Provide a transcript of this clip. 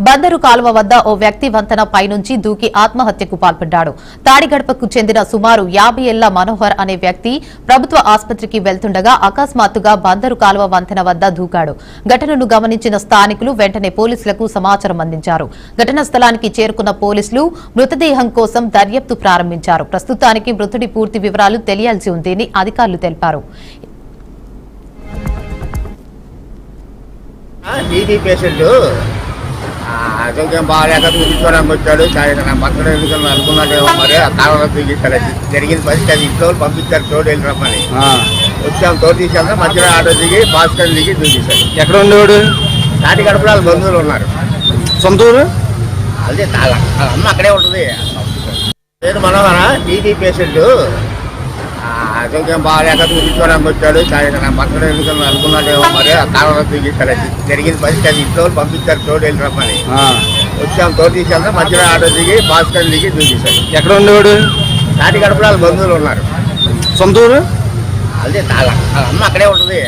బందరు కాలువ వద్ద ఓ వ్యక్తి వంతెన పైనుంచి దూకి ఆత్మహత్యకు పాల్పడ్డాడు. తాడిగడపకు చెందిన సుమారు 50 ఏళ్ల మనోహర్ అనే వ్యక్తి ప్రభుత్వ ఆసుపత్రికి వెళ్తుండగా అకస్మాత్తుగా బందరు కాలువ వంతెన వద్ద దూకాడు. ఘటనను గమనించిన స్థానికులు వెంటనే పోలీసులకు సమాచారం అందించారు. ఘటనా స్థలానికి చేరుకున్న పోలీసులు మృతదేహం కోసం దర్యాప్తు ప్రారంభించారు. ప్రస్తుతానికి మృతుడి పూర్తి వివరాలు తెలియాల్సి ఉందని అధికారులు తెలిపారు. ఆరోగ్యం బాగాలేక చూపించుకోవడానికి వచ్చాడు. నా భర్త ఎందుకని అనుకున్నాడేమో మరి ఆ కాలంలో చూపించారు. జరిగిన పరిస్థితి అది ఇంట్లో పంపించారు తోడు వెళ్ళి రమ్మని. వచ్చాము తోడు తీసుకెళ్తా మధ్యలో ఆటో దిగి భాస్కర్ దిగి చూపించారు. ఎక్కడ ఉండేవాడు? నాటి గడపలో వాళ్ళ బంధువులు ఉన్నారు. సొంత ఊరు అదే అమ్మ అక్కడే ఉంటుంది. పేరు మనోహర, టీబీ పేషెంట్. ఆరోగ్యం బాగాలేక చూపించుకోవడానికి వచ్చాడు. నా భర్త ఎందుకని అనుకున్నాడేమో మరి ఆ కాలంలో చూపించారు. జరిగిన పరిస్థితి అది ఇంట్లో పంపించారు తోడు వెళ్ళి రమ్మని. వచ్చాము తోడు తీసుకెళ్తా మధ్యలో ఆటో దిగి భాస్కర్ దిగి చూపించారు. ఎక్కడ ఉండేవాడు? నాటి గడపలో వాళ్ళ బంధువులు ఉన్నారు. సొంత ఊరు అదే అమ్మ అక్కడే ఉంటుంది.